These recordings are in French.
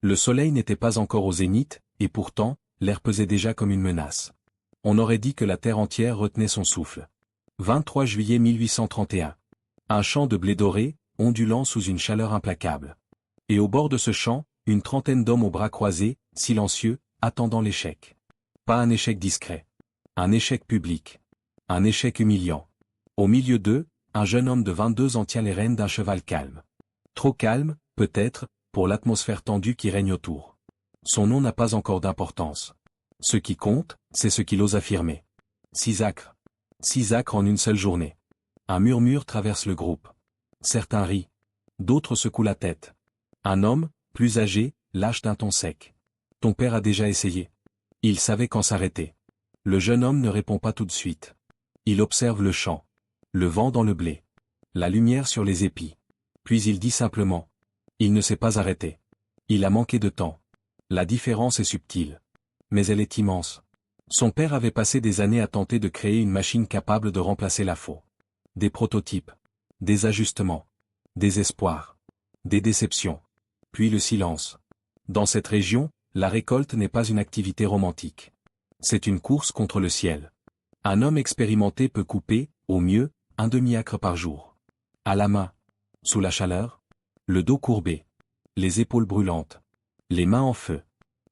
Le soleil n'était pas encore au zénith, et pourtant, l'air pesait déjà comme une menace. On aurait dit que la terre entière retenait son souffle. 23 juillet 1831. Un champ de blé doré, ondulant sous une chaleur implacable. Et au bord de ce champ, une trentaine d'hommes aux bras croisés, silencieux, attendant l'échec. Pas un échec discret. Un échec public. Un échec humiliant. Au milieu d'eux, un jeune homme de 22 ans tient les rênes d'un cheval calme. Trop calme, peut-être, pour l'atmosphère tendue qui règne autour. Son nom n'a pas encore d'importance. Ce qui compte, c'est ce qu'il ose affirmer. 6 acres. 6 acres en une seule journée. Un murmure traverse le groupe. Certains rient. D'autres secouent la tête. Un homme, plus âgé, lâche d'un ton sec. Ton père a déjà essayé. Il savait quand s'arrêter. Le jeune homme ne répond pas tout de suite. Il observe le champ. Le vent dans le blé. La lumière sur les épis. Puis il dit simplement. Il ne s'est pas arrêté. Il a manqué de temps. La différence est subtile. Mais elle est immense. Son père avait passé des années à tenter de créer une machine capable de remplacer la faux. Des prototypes. Des ajustements. Des espoirs. Des déceptions. Puis le silence. Dans cette région, la récolte n'est pas une activité romantique. C'est une course contre le ciel. Un homme expérimenté peut couper, au mieux, un demi-acre par jour. À la main. Sous la chaleur. Le dos courbé. Les épaules brûlantes. Les mains en feu.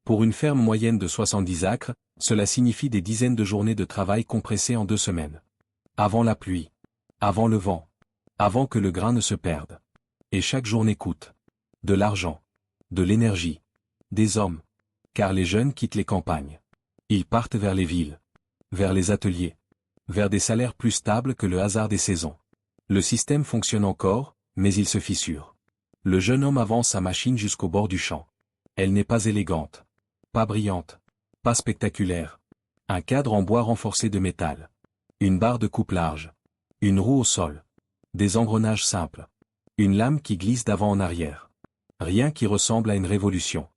Pour une ferme moyenne de 70 acres, cela signifie des dizaines de journées de travail compressées en 2 semaines. Avant la pluie. Avant le vent. Avant que le grain ne se perde. Et chaque journée coûte. De l'argent. De l'énergie. Des hommes. Car les jeunes quittent les campagnes. Ils partent vers les villes. Vers les ateliers. Vers des salaires plus stables que le hasard des saisons. Le système fonctionne encore, mais il se fissure. Le jeune homme avance sa machine jusqu'au bord du champ. Elle n'est pas élégante. Pas brillante. Pas spectaculaire. Un cadre en bois renforcé de métal. Une barre de coupe large. Une roue au sol. Des engrenages simples. Une lame qui glisse d'avant en arrière. Rien qui ressemble à une révolution.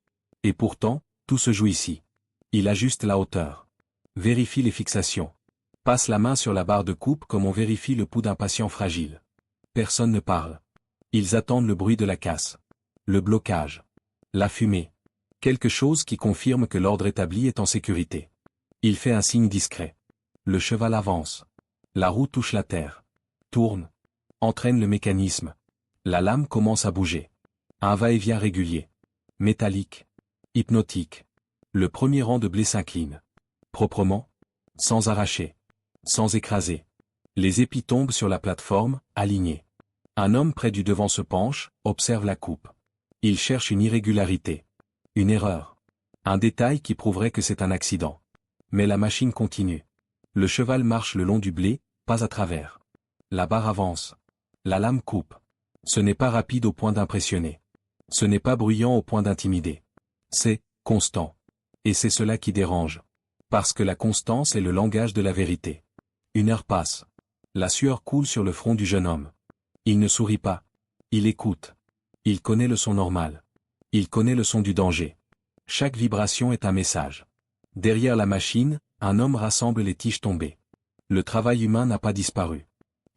Et pourtant, tout se joue ici. Il ajuste la hauteur. Vérifie les fixations. Passe la main sur la barre de coupe comme on vérifie le pouls d'un patient fragile. Personne ne parle. Ils attendent le bruit de la casse. Le blocage. La fumée. Quelque chose qui confirme que l'ordre établi est en sécurité. Il fait un signe discret. Le cheval avance. La roue touche la terre. Tourne. Entraîne le mécanisme. La lame commence à bouger. Un va-et-vient régulier. Métallique. Hypnotique. Le premier rang de blé s'incline. Proprement. Sans arracher. Sans écraser. Les épis tombent sur la plateforme, alignés. Un homme près du devant se penche, observe la coupe. Il cherche une irrégularité. Une erreur. Un détail qui prouverait que c'est un accident. Mais la machine continue. Le cheval marche le long du blé, pas à travers. La barre avance. La lame coupe. Ce n'est pas rapide au point d'impressionner. Ce n'est pas bruyant au point d'intimider. C'est constant. Et c'est cela qui dérange. Parce que la constance est le langage de la vérité. 1 heure passe. La sueur coule sur le front du jeune homme. Il ne sourit pas. Il écoute. Il connaît le son normal. Il connaît le son du danger. Chaque vibration est un message. Derrière la machine, un homme rassemble les tiges tombées. Le travail humain n'a pas disparu.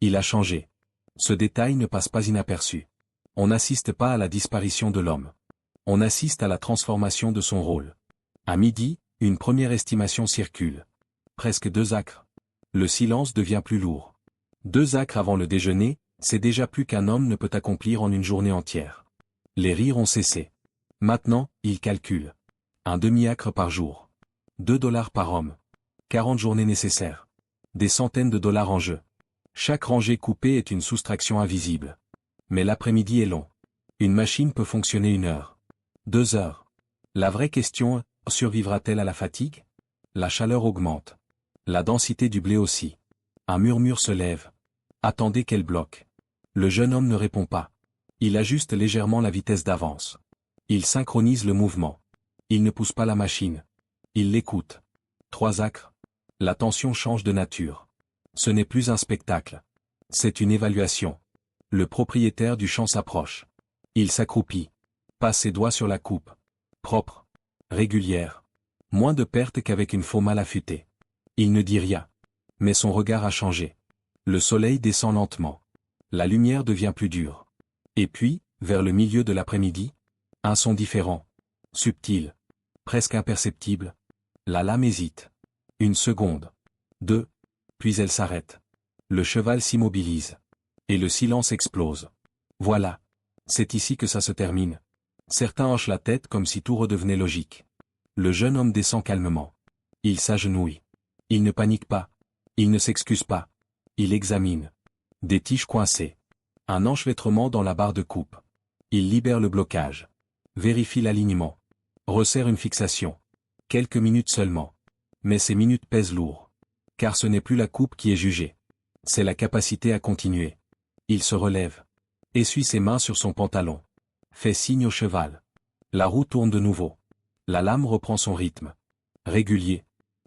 Il a changé. Ce détail ne passe pas inaperçu. On n'assiste pas à la disparition de l'homme. On assiste à la transformation de son rôle. À midi, une première estimation circule. Presque 2 acres. Le silence devient plus lourd. 2 acres avant le déjeuner, c'est déjà plus qu'un homme ne peut accomplir en une journée entière. Les rires ont cessé. Maintenant, il calcule. Un demi-acre par jour. 2 $ par homme. 40 journées nécessaires. Des centaines de dollars en jeu. Chaque rangée coupée est une soustraction invisible. Mais l'après-midi est long. Une machine peut fonctionner 1 heure. 2 heures. La vraie question, survivra-t-elle à la fatigue? La chaleur augmente. La densité du blé aussi. Un murmure se lève. Attendez qu'elle bloque. Le jeune homme ne répond pas. Il ajuste légèrement la vitesse d'avance. Il synchronise le mouvement. Il ne pousse pas la machine. Il l'écoute. 3 acres. La tension change de nature. Ce n'est plus un spectacle. C'est une évaluation. Le propriétaire du champ s'approche. Il s'accroupit. Passe ses doigts sur la coupe. Propre. Régulière. Moins de pertes qu'avec une faux mal affûtée. Il ne dit rien. Mais son regard a changé. Le soleil descend lentement. La lumière devient plus dure. Et puis, vers le milieu de l'après-midi, un son différent. Subtil. Presque imperceptible. La lame hésite. Une seconde. Deux. Puis elle s'arrête. Le cheval s'immobilise. Et le silence explose. Voilà. C'est ici que ça se termine. Certains hochent la tête comme si tout redevenait logique. Le jeune homme descend calmement. Il s'agenouille. Il ne panique pas. Il ne s'excuse pas. Il examine. Des tiges coincées. Un enchevêtrement dans la barre de coupe. Il libère le blocage. Vérifie l'alignement. Resserre une fixation. Quelques minutes seulement. Mais ces minutes pèsent lourd. Car ce n'est plus la coupe qui est jugée. C'est la capacité à continuer. Il se relève. Essuie ses mains sur son pantalon. Fait signe au cheval. La roue tourne de nouveau. La lame reprend son rythme. Régulier.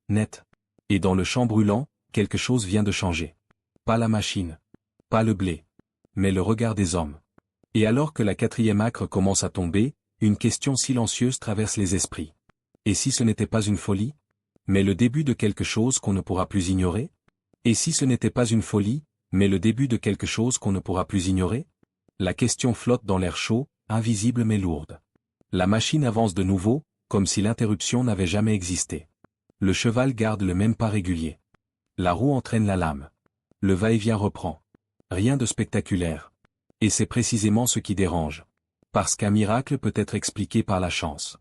Net. Et dans le champ brûlant, quelque chose vient de changer. Pas la machine. Pas le blé. Mais le regard des hommes. Et alors que la quatrième acre commence à tomber, une question silencieuse traverse les esprits. Et si ce n'était pas une folie? Mais le début de quelque chose qu'on ne pourra plus ignorer? Et si ce n'était pas une folie, mais le début de quelque chose qu'on ne pourra plus ignorer? La question flotte dans l'air chaud, invisible mais lourde. La machine avance de nouveau, comme si l'interruption n'avait jamais existé. Le cheval garde le même pas régulier. La roue entraîne la lame. Le va-et-vient reprend. Rien de spectaculaire. Et c'est précisément ce qui dérange. Parce qu'un miracle peut être expliqué par la chance.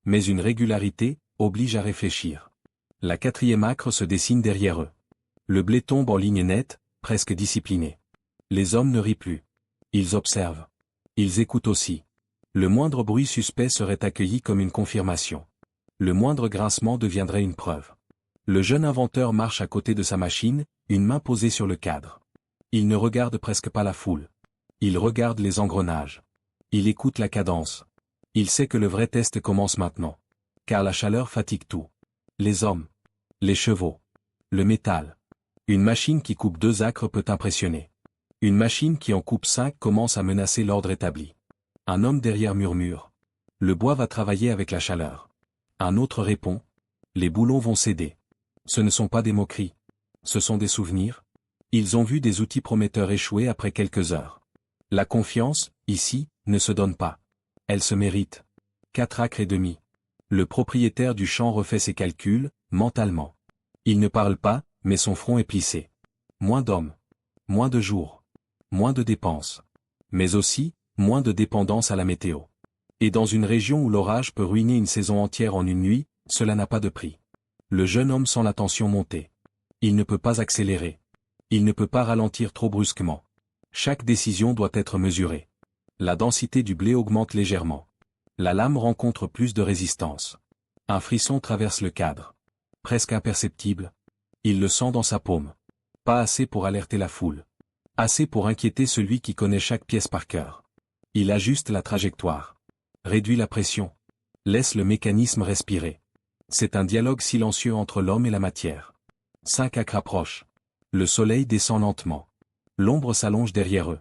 Mais une régularité oblige à réfléchir. La quatrième acre se dessine derrière eux. Le blé tombe en ligne nette, presque discipliné. Les hommes ne rient plus. Ils observent. Ils écoutent aussi. Le moindre bruit suspect serait accueilli comme une confirmation. Le moindre grincement deviendrait une preuve. Le jeune inventeur marche à côté de sa machine, une main posée sur le cadre. Il ne regarde presque pas la foule. Il regarde les engrenages. Il écoute la cadence. Il sait que le vrai test commence maintenant. Car la chaleur fatigue tout. Les hommes. Les chevaux. Le métal. Une machine qui coupe 2 acres peut impressionner. Une machine qui en coupe 5 commence à menacer l'ordre établi. Un homme derrière murmure. Le bois va travailler avec la chaleur. Un autre répond. Les boulons vont céder. Ce ne sont pas des moqueries. Ce sont des souvenirs. Ils ont vu des outils prometteurs échouer après quelques heures. La confiance, ici, ne se donne pas. Elle se mérite. 4 acres et demi. Le propriétaire du champ refait ses calculs, mentalement. Il ne parle pas, mais son front est plissé. Moins d'hommes. Moins de jours. Moins de dépenses. Mais aussi, moins de dépendance à la météo. Et dans une région où l'orage peut ruiner une saison entière en une nuit, cela n'a pas de prix. Le jeune homme sent la tension monter. Il ne peut pas accélérer. Il ne peut pas ralentir trop brusquement. Chaque décision doit être mesurée. La densité du blé augmente légèrement. La lame rencontre plus de résistance. Un frisson traverse le cadre. Presque imperceptible. Il le sent dans sa paume. Pas assez pour alerter la foule. Assez pour inquiéter celui qui connaît chaque pièce par cœur. Il ajuste la trajectoire. Réduit la pression. Laisse le mécanisme respirer. C'est un dialogue silencieux entre l'homme et la matière. 5 acres approchent. Le soleil descend lentement. L'ombre s'allonge derrière eux.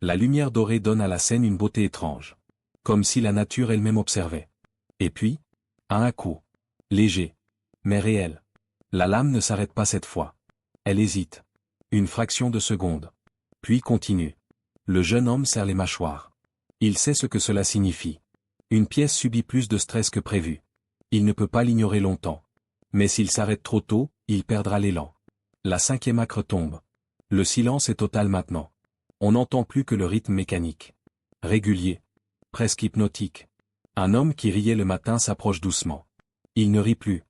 La lumière dorée donne à la scène une beauté étrange. Comme si la nature elle-même observait. Et puis, à un coup. Léger. Mais réel. La lame ne s'arrête pas cette fois. Elle hésite. Une fraction de seconde. Puis continue. Le jeune homme serre les mâchoires. Il sait ce que cela signifie. Une pièce subit plus de stress que prévu. Il ne peut pas l'ignorer longtemps. Mais s'il s'arrête trop tôt, il perdra l'élan. La 5e acre tombe. Le silence est total maintenant. On n'entend plus que le rythme mécanique. Régulier. Presque hypnotique. Un homme qui riait le matin s'approche doucement. Il ne rit plus.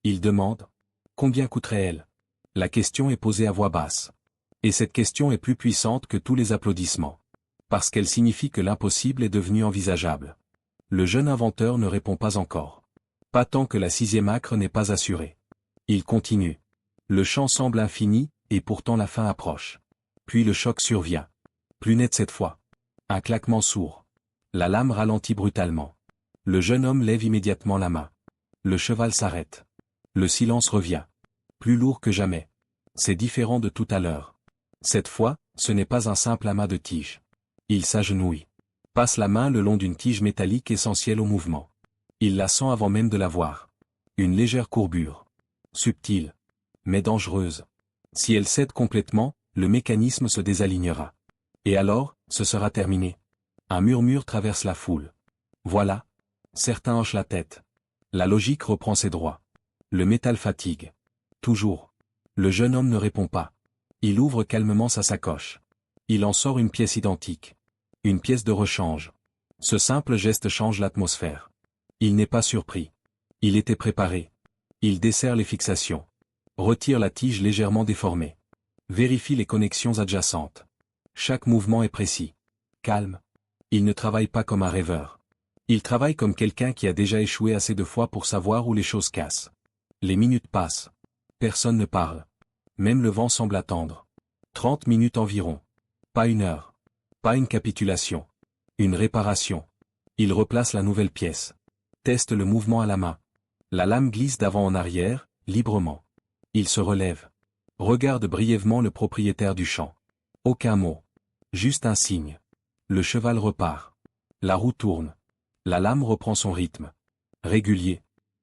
Il demande. Combien coûterait-elle? La question est posée à voix basse. Et cette question est plus puissante que tous les applaudissements. Parce qu'elle signifie que l'impossible est devenu envisageable. Le jeune inventeur ne répond pas encore. Pas tant que la 6e acre n'est pas assurée. Il continue. Le champ semble infini, et pourtant la fin approche. Puis le choc survient. Plus net cette fois. Un claquement sourd. La lame ralentit brutalement. Le jeune homme lève immédiatement la main. Le cheval s'arrête. Le silence revient. Plus lourd que jamais. C'est différent de tout à l'heure. Cette fois, ce n'est pas un simple amas de tiges. Il s'agenouille. Passe la main le long d'une tige métallique essentielle au mouvement. Il la sent avant même de la voir. Une légère courbure. Subtile. Mais dangereuse. Si elle cède complètement, le mécanisme se désalignera. Et alors, ce sera terminé. Un murmure traverse la foule. Voilà. Certains hochent la tête. La logique reprend ses droits. Le métal fatigue. Toujours. Le jeune homme ne répond pas. Il ouvre calmement sa sacoche. Il en sort une pièce identique. Une pièce de rechange. Ce simple geste change l'atmosphère. Il n'est pas surpris. Il était préparé. Il desserre les fixations. Retire la tige légèrement déformée. Vérifie les connexions adjacentes. Chaque mouvement est précis. Calme. Il ne travaille pas comme un rêveur. Il travaille comme quelqu'un qui a déjà échoué assez de fois pour savoir où les choses cassent. Les minutes passent. Personne ne parle. Même le vent semble attendre. 30 minutes environ. Pas une heure. Pas une capitulation. Une réparation. Il replace la nouvelle pièce. Teste le mouvement à la main. La lame glisse d'avant en arrière, librement. Il se relève. Regarde brièvement le propriétaire du champ. Aucun mot. Juste un signe. Le cheval repart. La roue tourne. La lame reprend son rythme. Régulier.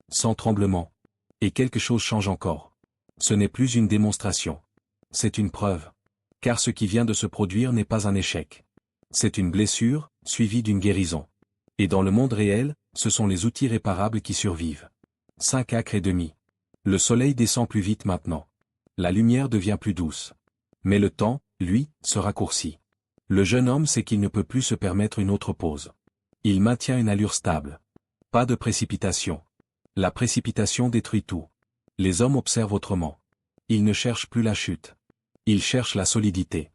Sans tremblement. Et quelque chose change encore. Ce n'est plus une démonstration. C'est une preuve. Car ce qui vient de se produire n'est pas un échec. C'est une blessure, suivie d'une guérison. Et dans le monde réel, ce sont les outils réparables qui survivent. 5 acres et demi. Le soleil descend plus vite maintenant. La lumière devient plus douce. Mais le temps, lui, se raccourcit. Le jeune homme sait qu'il ne peut plus se permettre une autre pause. Il maintient une allure stable. Pas de précipitation. La précipitation détruit tout. Les hommes observent autrement. Ils ne cherchent plus la chute. Ils cherchent la solidité.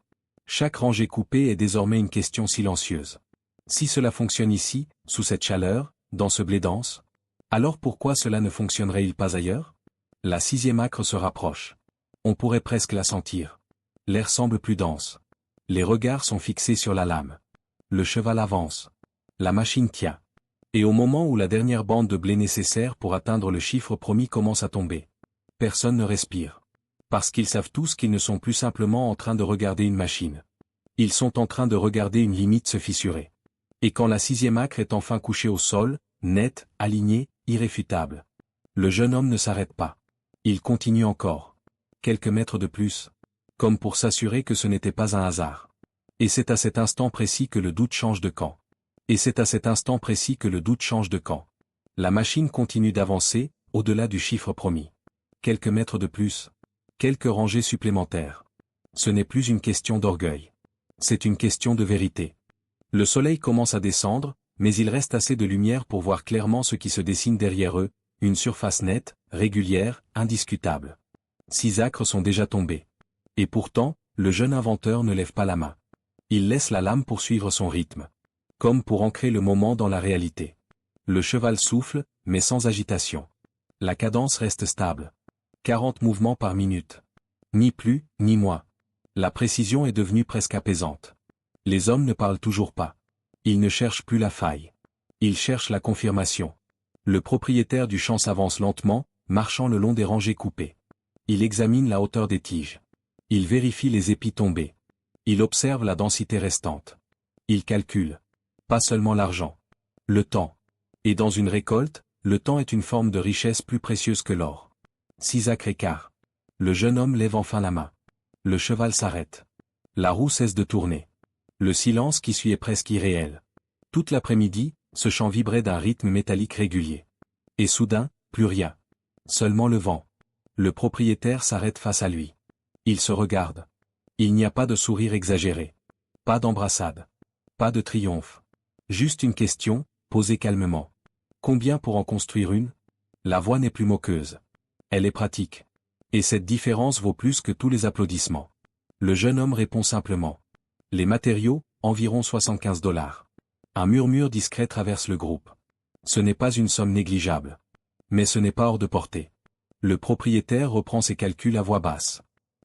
Chaque rangée coupée est désormais une question silencieuse. Si cela fonctionne ici, sous cette chaleur, dans ce blé dense, alors pourquoi cela ne fonctionnerait-il pas ailleurs? La 6e acre se rapproche. On pourrait presque la sentir. L'air semble plus dense. Les regards sont fixés sur la lame. Le cheval avance. La machine tient. Et au moment où la dernière bande de blé nécessaire pour atteindre le chiffre promis commence à tomber, personne ne respire. Parce qu'ils savent tous qu'ils ne sont plus simplement en train de regarder une machine. Ils sont en train de regarder une limite se fissurer. Et quand la 6e acre est enfin couchée au sol, nette, alignée, irréfutable, le jeune homme ne s'arrête pas. Il continue encore. Quelques mètres de plus. Comme pour s'assurer que ce n'était pas un hasard. Et c'est à cet instant précis que le doute change de camp. Et c'est à cet instant précis que le doute change de camp. La machine continue d'avancer, au-delà du chiffre promis. Quelques mètres de plus. Quelques rangées supplémentaires. Ce n'est plus une question d'orgueil. C'est une question de vérité. Le soleil commence à descendre, mais il reste assez de lumière pour voir clairement ce qui se dessine derrière eux, une surface nette, régulière, indiscutable. 6 acres sont déjà tombés. Et pourtant, le jeune inventeur ne lève pas la main. Il laisse la lame poursuivre son rythme. Comme pour ancrer le moment dans la réalité. Le cheval souffle, mais sans agitation. La cadence reste stable. 40 mouvements par minute. Ni plus, ni moins. La précision est devenue presque apaisante. Les hommes ne parlent toujours pas. Ils ne cherchent plus la faille. Ils cherchent la confirmation. Le propriétaire du champ s'avance lentement, marchant le long des rangées coupées. Il examine la hauteur des tiges. Il vérifie les épis tombés. Il observe la densité restante. Il calcule. Pas seulement l'argent. Le temps. Et dans une récolte, le temps est une forme de richesse plus précieuse que l'or. 6 acres et quart. Le jeune homme lève enfin la main. Le cheval s'arrête. La roue cesse de tourner. Le silence qui suit est presque irréel. Toute l'après-midi, ce champ vibrait d'un rythme métallique régulier. Et soudain, plus rien. Seulement le vent. Le propriétaire s'arrête face à lui. Il se regarde. Il n'y a pas de sourire exagéré. Pas d'embrassade. Pas de triomphe. Juste une question, posée calmement. Combien pour en construire une? La voix n'est plus moqueuse. Elle est pratique. Et cette différence vaut plus que tous les applaudissements. Le jeune homme répond simplement. Les matériaux, environ $75. Un murmure discret traverse le groupe. Ce n'est pas une somme négligeable. Mais ce n'est pas hors de portée. Le propriétaire reprend ses calculs à voix basse.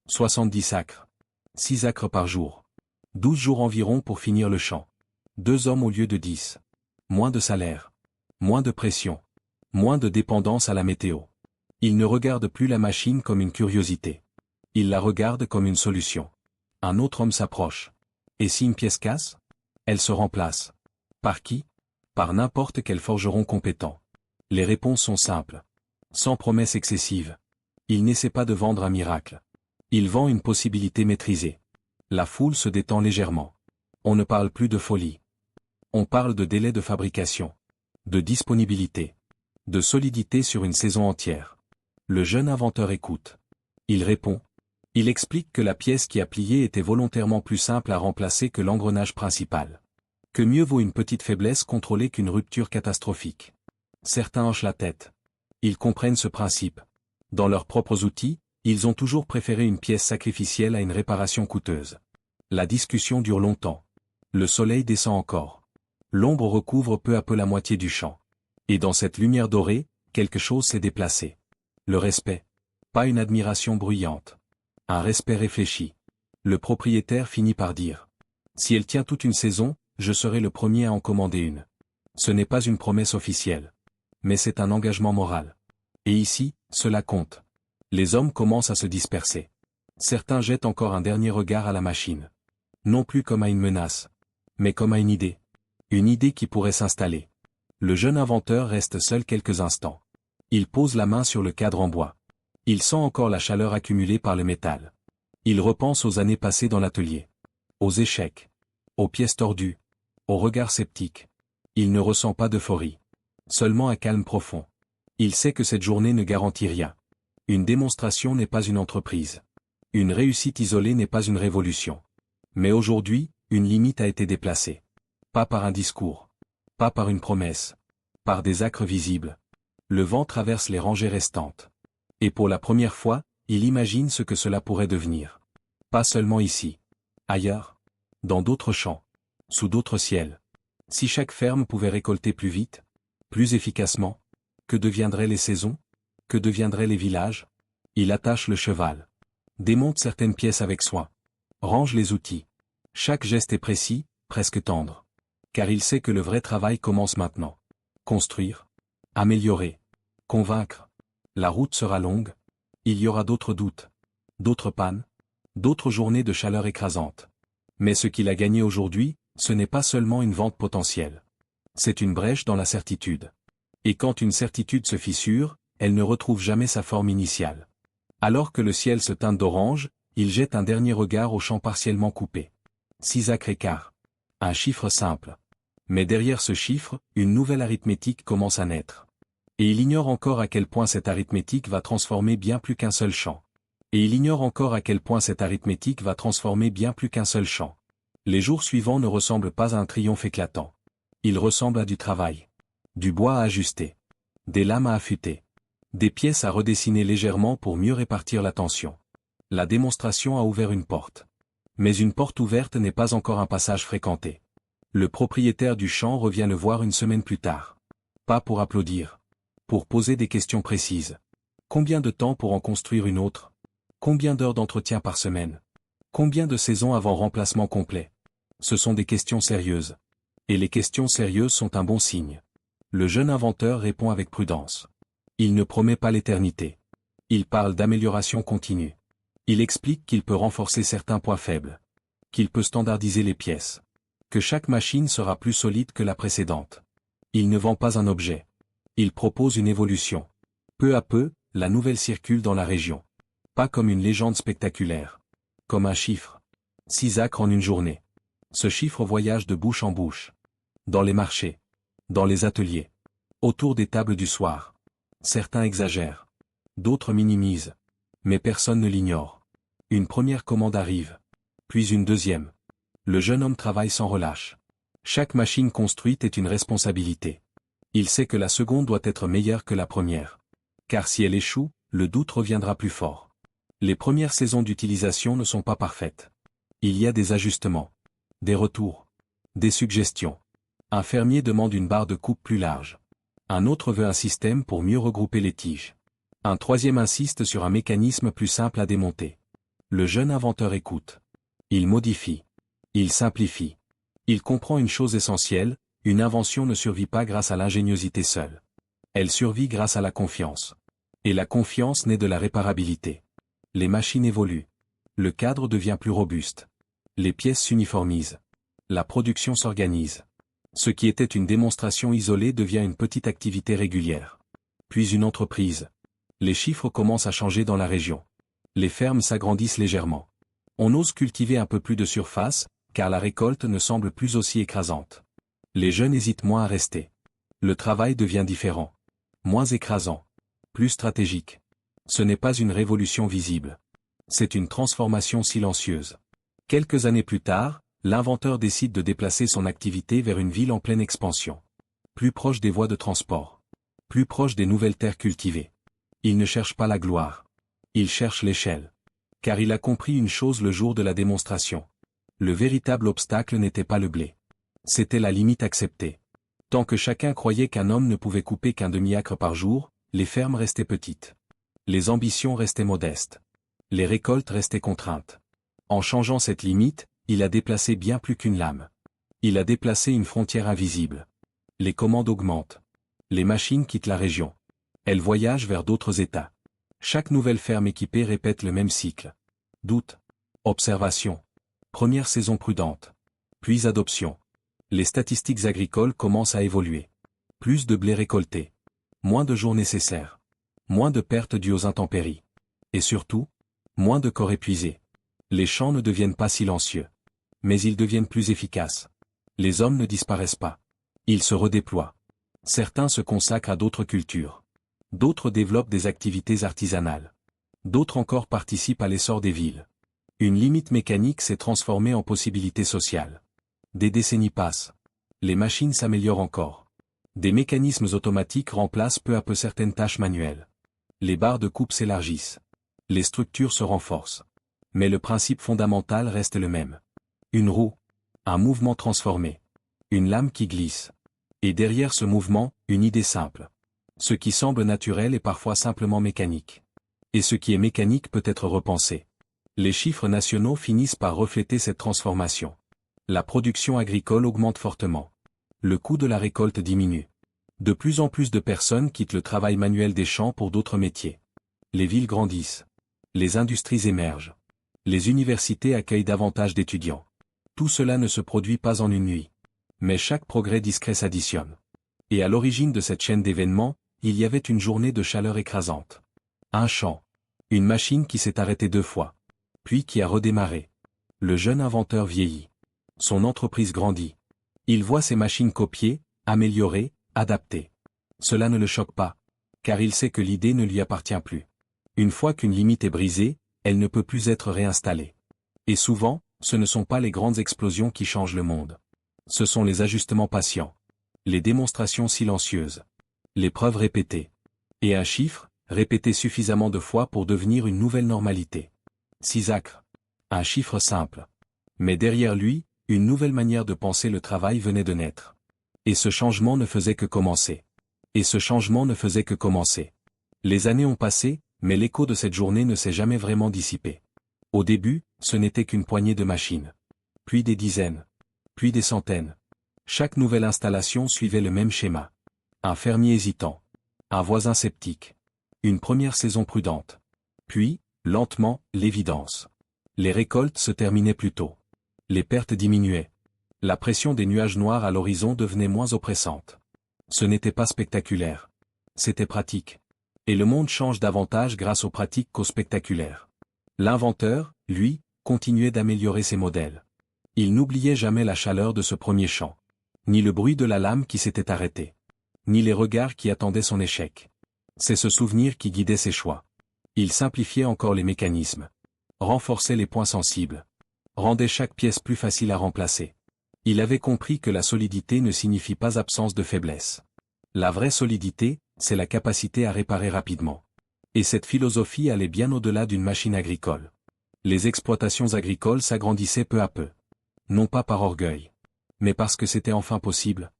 70 acres. 6 acres par jour. 12 jours environ pour finir le champ. 2 hommes au lieu de 10. Moins de salaire. Moins de pression. Moins de dépendance à la météo. Il ne regarde plus la machine comme une curiosité. Il la regarde comme une solution. Un autre homme s'approche. Et si une pièce casse? Elle se remplace. Par qui? Par n'importe quel forgeron compétent. Les réponses sont simples. Sans promesse excessive. Il n'essaie pas de vendre un miracle. Il vend une possibilité maîtrisée. La foule se détend légèrement. On ne parle plus de folie. On parle de délai de fabrication. de disponibilité, de solidité sur une saison entière. Le jeune inventeur écoute. Il répond. Il explique que la pièce qui a plié était volontairement plus simple à remplacer que l'engrenage principal. Que mieux vaut une petite faiblesse contrôlée qu'une rupture catastrophique. Certains hochent la tête. Ils comprennent ce principe. Dans leurs propres outils, ils ont toujours préféré une pièce sacrificielle à une réparation coûteuse. La discussion dure longtemps. Le soleil descend encore. L'ombre recouvre peu à peu la moitié du champ. Et dans cette lumière dorée, quelque chose s'est déplacé. Le respect. Pas une admiration bruyante. Un respect réfléchi. Le propriétaire finit par dire. Si elle tient toute une saison, je serai le premier à en commander une. Ce n'est pas une promesse officielle. Mais c'est un engagement moral. Et ici, cela compte. Les hommes commencent à se disperser. Certains jettent encore un dernier regard à la machine. Non plus comme à une menace, mais comme à une idée. Une idée qui pourrait s'installer. Le jeune inventeur reste seul quelques instants. Il pose la main sur le cadre en bois. Il sent encore la chaleur accumulée par le métal. Il repense aux années passées dans l'atelier. Aux échecs. Aux pièces tordues. Aux regards sceptiques. Il ne ressent pas d'euphorie. Seulement un calme profond. Il sait que cette journée ne garantit rien. Une démonstration n'est pas une entreprise. Une réussite isolée n'est pas une révolution. Mais aujourd'hui, une limite a été déplacée. Pas par un discours. Pas par une promesse. Par des acres visibles. Le vent traverse les rangées restantes. Et pour la première fois, il imagine ce que cela pourrait devenir. Pas seulement ici. Ailleurs. Dans d'autres champs. Sous d'autres ciels. Si chaque ferme pouvait récolter plus vite, plus efficacement, que deviendraient les saisons? Que deviendraient les villages? Il attache le cheval. Démonte certaines pièces avec soin. Range les outils. Chaque geste est précis, presque tendre. Car il sait que le vrai travail commence maintenant. Construire. Améliorer. Convaincre. La route sera longue. Il y aura d'autres doutes. D'autres pannes. D'autres journées de chaleur écrasante. Mais ce qu'il a gagné aujourd'hui, ce n'est pas seulement une vente potentielle. C'est une brèche dans la certitude. Et quand une certitude se fissure, elle ne retrouve jamais sa forme initiale. Alors que le ciel se teinte d'orange, il jette un dernier regard au champ partiellement coupé. 6 acres et quart. Un chiffre simple. Mais derrière ce chiffre, une nouvelle arithmétique commence à naître. Et il ignore encore à quel point cette arithmétique va transformer bien plus qu'un seul champ. Et il ignore encore à quel point cette arithmétique va transformer bien plus qu'un seul champ. Les jours suivants ne ressemblent pas à un triomphe éclatant. Ils ressemblent à du travail. Du bois à ajuster. Des lames à affûter. Des pièces à redessiner légèrement pour mieux répartir la tension. La démonstration a ouvert une porte. Mais une porte ouverte n'est pas encore un passage fréquenté. Le propriétaire du champ revient le voir une semaine plus tard. Pas pour applaudir. Pour poser des questions précises. Combien de temps pour en construire une autre? Combien d'heures d'entretien par semaine? Combien de saisons avant remplacement complet? Ce sont des questions sérieuses. Et les questions sérieuses sont un bon signe. Le jeune inventeur répond avec prudence. Il ne promet pas l'éternité. Il parle d'amélioration continue. Il explique qu'il peut renforcer certains points faibles. Qu'il peut standardiser les pièces. Que chaque machine sera plus solide que la précédente. Il ne vend pas un objet. Il propose une évolution. Peu à peu, la nouvelle circule dans la région. Pas comme une légende spectaculaire. Comme un chiffre. 6 acres en une journée. Ce chiffre voyage de bouche en bouche. Dans les marchés. Dans les ateliers. Autour des tables du soir. Certains exagèrent. D'autres minimisent. Mais personne ne l'ignore. Une première commande arrive. Puis une deuxième. Le jeune homme travaille sans relâche. Chaque machine construite est une responsabilité. Il sait que la seconde doit être meilleure que la première. Car si elle échoue, le doute reviendra plus fort. Les premières saisons d'utilisation ne sont pas parfaites. Il y a des ajustements. Des retours. Des suggestions. Un fermier demande une barre de coupe plus large. Un autre veut un système pour mieux regrouper les tiges. Un troisième insiste sur un mécanisme plus simple à démonter. Le jeune inventeur écoute. Il modifie. Il simplifie. Il comprend une chose essentielle, une invention ne survit pas grâce à l'ingéniosité seule. Elle survit grâce à la confiance. Et la confiance naît de la réparabilité. Les machines évoluent. Le cadre devient plus robuste. Les pièces s'uniformisent. La production s'organise. Ce qui était une démonstration isolée devient une petite activité régulière. Puis une entreprise. Les chiffres commencent à changer dans la région. Les fermes s'agrandissent légèrement. On ose cultiver un peu plus de surface, car la récolte ne semble plus aussi écrasante. Les jeunes hésitent moins à rester. Le travail devient différent. Moins écrasant. Plus stratégique. Ce n'est pas une révolution visible. C'est une transformation silencieuse. Quelques années plus tard, l'inventeur décide de déplacer son activité vers une ville en pleine expansion. Plus proche des voies de transport. Plus proche des nouvelles terres cultivées. Il ne cherche pas la gloire. Il cherche l'échelle. Car il a compris une chose le jour de la démonstration. Le véritable obstacle n'était pas le blé. C'était la limite acceptée. Tant que chacun croyait qu'un homme ne pouvait couper qu'un demi-acre par jour, les fermes restaient petites. Les ambitions restaient modestes. Les récoltes restaient contraintes. En changeant cette limite, il a déplacé bien plus qu'une lame. Il a déplacé une frontière invisible. Les commandes augmentent. Les machines quittent la région. Elles voyagent vers d'autres États. Chaque nouvelle ferme équipée répète le même cycle. Doute. Observation. Première saison prudente. Puis adoption. Les statistiques agricoles commencent à évoluer. Plus de blé récolté. Moins de jours nécessaires. Moins de pertes dues aux intempéries. Et surtout, moins de corps épuisés. Les champs ne deviennent pas silencieux. Mais ils deviennent plus efficaces. Les hommes ne disparaissent pas. Ils se redéploient. Certains se consacrent à d'autres cultures. D'autres développent des activités artisanales. D'autres encore participent à l'essor des villes. Une limite mécanique s'est transformée en possibilité sociale. Des décennies passent. Les machines s'améliorent encore. Des mécanismes automatiques remplacent peu à peu certaines tâches manuelles. Les barres de coupe s'élargissent. Les structures se renforcent. Mais le principe fondamental reste le même. Une roue. Un mouvement transformé. Une lame qui glisse. Et derrière ce mouvement, une idée simple. Ce qui semble naturel est parfois simplement mécanique. Et ce qui est mécanique peut être repensé. Les chiffres nationaux finissent par refléter cette transformation. La production agricole augmente fortement. Le coût de la récolte diminue. De plus en plus de personnes quittent le travail manuel des champs pour d'autres métiers. Les villes grandissent. Les industries émergent. Les universités accueillent davantage d'étudiants. Tout cela ne se produit pas en une nuit. Mais chaque progrès discret s'additionne. Et à l'origine de cette chaîne d'événements, il y avait une journée de chaleur écrasante. Un champ. Une machine qui s'est arrêtée 2 fois. Puis qui a redémarré. Le jeune inventeur vieillit. Son entreprise grandit. Il voit ses machines copiées, améliorées, adaptées. Cela ne le choque pas. Car il sait que l'idée ne lui appartient plus. Une fois qu'une limite est brisée, elle ne peut plus être réinstallée. Et souvent, ce ne sont pas les grandes explosions qui changent le monde. Ce sont les ajustements patients. Les démonstrations silencieuses. Les preuves répétées. Et un chiffre, répété suffisamment de fois pour devenir une nouvelle normalité. 6 acres. Un chiffre simple. Mais derrière lui, une nouvelle manière de penser le travail venait de naître. Et ce changement ne faisait que commencer. Et ce changement ne faisait que commencer. Les années ont passé, mais l'écho de cette journée ne s'est jamais vraiment dissipé. Au début, ce n'était qu'une poignée de machines. Puis des dizaines. Puis des centaines. Chaque nouvelle installation suivait le même schéma. Un fermier hésitant. Un voisin sceptique. Une première saison prudente. Puis, lentement, l'évidence. Les récoltes se terminaient plus tôt. Les pertes diminuaient. La pression des nuages noirs à l'horizon devenait moins oppressante. Ce n'était pas spectaculaire. C'était pratique. Et le monde change davantage grâce aux pratiques qu'aux spectaculaires. L'inventeur, lui, continuait d'améliorer ses modèles. Il n'oubliait jamais la chaleur de ce premier chant. Ni le bruit de la lame qui s'était arrêtée. Ni les regards qui attendaient son échec. C'est ce souvenir qui guidait ses choix. Il simplifiait encore les mécanismes. Renforçait les points sensibles. Rendait chaque pièce plus facile à remplacer. Il avait compris que la solidité ne signifie pas absence de faiblesse. La vraie solidité, c'est la capacité à réparer rapidement. Et cette philosophie allait bien au-delà d'une machine agricole. Les exploitations agricoles s'agrandissaient peu à peu. Non pas par orgueil. Mais parce que c'était enfin possible.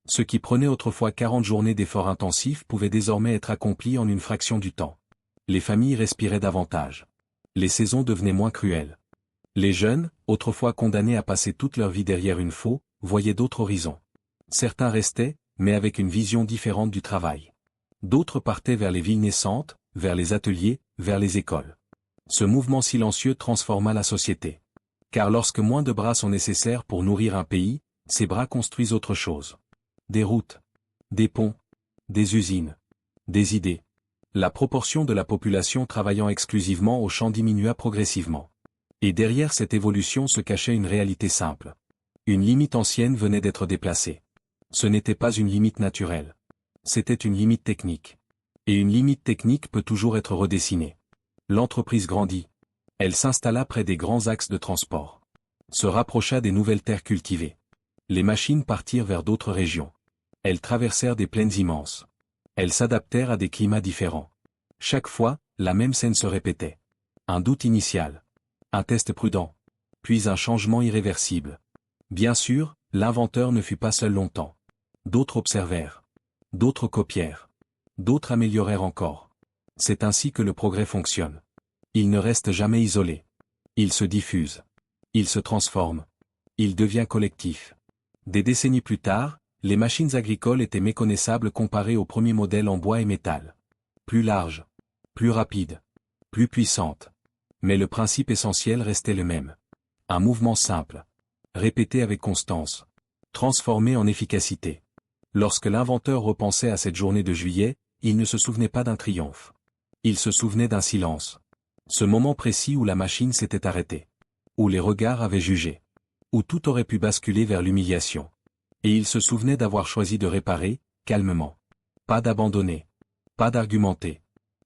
Ce qui prenait autrefois 40 journées d'efforts intensifs pouvait désormais être accompli en une fraction du temps. Les familles respiraient davantage. Les saisons devenaient moins cruelles. Les jeunes, autrefois condamnés à passer toute leur vie derrière une faux, voyaient d'autres horizons. Certains restaient, mais avec une vision différente du travail. D'autres partaient vers les villes naissantes, vers les ateliers, vers les écoles. Ce mouvement silencieux transforma la société. Car lorsque moins de bras sont nécessaires pour nourrir un pays, ces bras construisent autre chose. Des routes, des ponts, des usines, des idées. La proportion de la population travaillant exclusivement aux champs diminua progressivement. Et derrière cette évolution se cachait une réalité simple. Une limite ancienne venait d'être déplacée. Ce n'était pas une limite naturelle. C'était une limite technique. Et une limite technique peut toujours être redessinée. L'entreprise grandit. Elle s'installa près des grands axes de transport. Se rapprocha des nouvelles terres cultivées. Les machines partirent vers d'autres régions. Elles traversèrent des plaines immenses. Elles s'adaptèrent à des climats différents. Chaque fois, la même scène se répétait. Un doute initial. Un test prudent. Puis un changement irréversible. Bien sûr, l'inventeur ne fut pas seul longtemps. D'autres observèrent. D'autres copièrent. D'autres améliorèrent encore. C'est ainsi que le progrès fonctionne. Il ne reste jamais isolé. Il se diffuse. Il se transforme. Il devient collectif. Des décennies plus tard, les machines agricoles étaient méconnaissables comparées aux premiers modèles en bois et métal. Plus larges, plus rapides, plus puissantes. Mais le principe essentiel restait le même. Un mouvement simple, répété avec constance, transformé en efficacité. Lorsque l'inventeur repensait à cette journée de juillet, il ne se souvenait pas d'un triomphe. Il se souvenait d'un silence. Ce moment précis où la machine s'était arrêtée. Où les regards avaient jugé. Où tout aurait pu basculer vers l'humiliation. Et il se souvenait d'avoir choisi de réparer, calmement. Pas d'abandonner. Pas d'argumenter.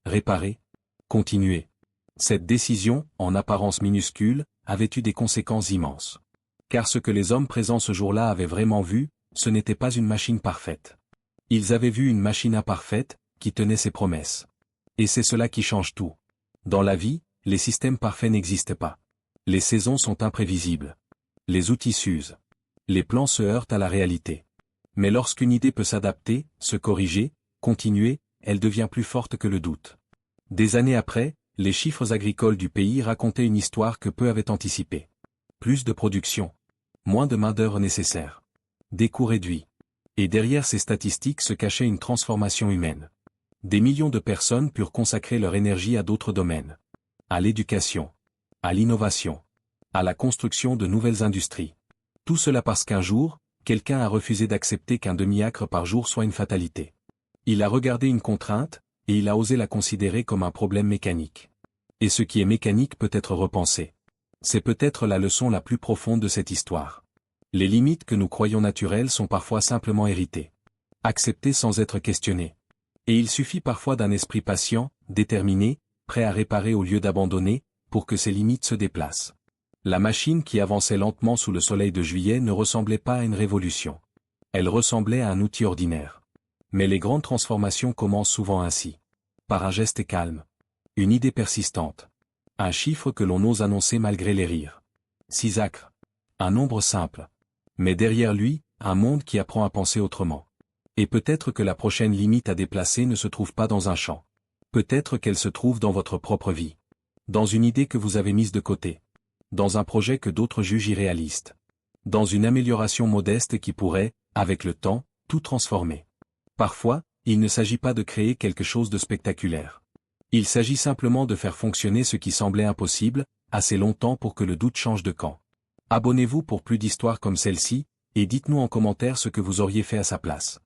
Réparer. Continuer. Cette décision, en apparence minuscule, avait eu des conséquences immenses. Car ce que les hommes présents ce jour-là avaient vraiment vu, ce n'était pas une machine parfaite. Ils avaient vu une machine imparfaite, qui tenait ses promesses. Et c'est cela qui change tout. Dans la vie, les systèmes parfaits n'existent pas. Les saisons sont imprévisibles. Les outils s'usent. Les plans se heurtent à la réalité. Mais lorsqu'une idée peut s'adapter, se corriger, continuer, elle devient plus forte que le doute. Des années après, les chiffres agricoles du pays racontaient une histoire que peu avaient anticipée. Plus de production. Moins de main-d'œuvre nécessaire. Des coûts réduits. Et derrière ces statistiques se cachait une transformation humaine. Des millions de personnes purent consacrer leur énergie à d'autres domaines. À l'éducation. À l'innovation. À la construction de nouvelles industries. Tout cela parce qu'un jour, quelqu'un a refusé d'accepter qu'un demi-acre par jour soit une fatalité. Il a regardé une contrainte, et il a osé la considérer comme un problème mécanique. Et ce qui est mécanique peut être repensé. C'est peut-être la leçon la plus profonde de cette histoire. Les limites que nous croyons naturelles sont parfois simplement héritées. Acceptées sans être questionnées. Et il suffit parfois d'un esprit patient, déterminé, prêt à réparer au lieu d'abandonner, pour que ces limites se déplacent. La machine qui avançait lentement sous le soleil de juillet ne ressemblait pas à une révolution. Elle ressemblait à un outil ordinaire. Mais les grandes transformations commencent souvent ainsi. Par un geste calme. Une idée persistante. Un chiffre que l'on ose annoncer malgré les rires. 6 acres. Un nombre simple. Mais derrière lui, un monde qui apprend à penser autrement. Et peut-être que la prochaine limite à déplacer ne se trouve pas dans un champ. Peut-être qu'elle se trouve dans votre propre vie. Dans une idée que vous avez mise de côté. Dans un projet que d'autres jugent irréaliste. Dans une amélioration modeste qui pourrait, avec le temps, tout transformer. Parfois, il ne s'agit pas de créer quelque chose de spectaculaire. Il s'agit simplement de faire fonctionner ce qui semblait impossible, assez longtemps pour que le doute change de camp. Abonnez-vous pour plus d'histoires comme celle-ci, et dites-nous en commentaire ce que vous auriez fait à sa place.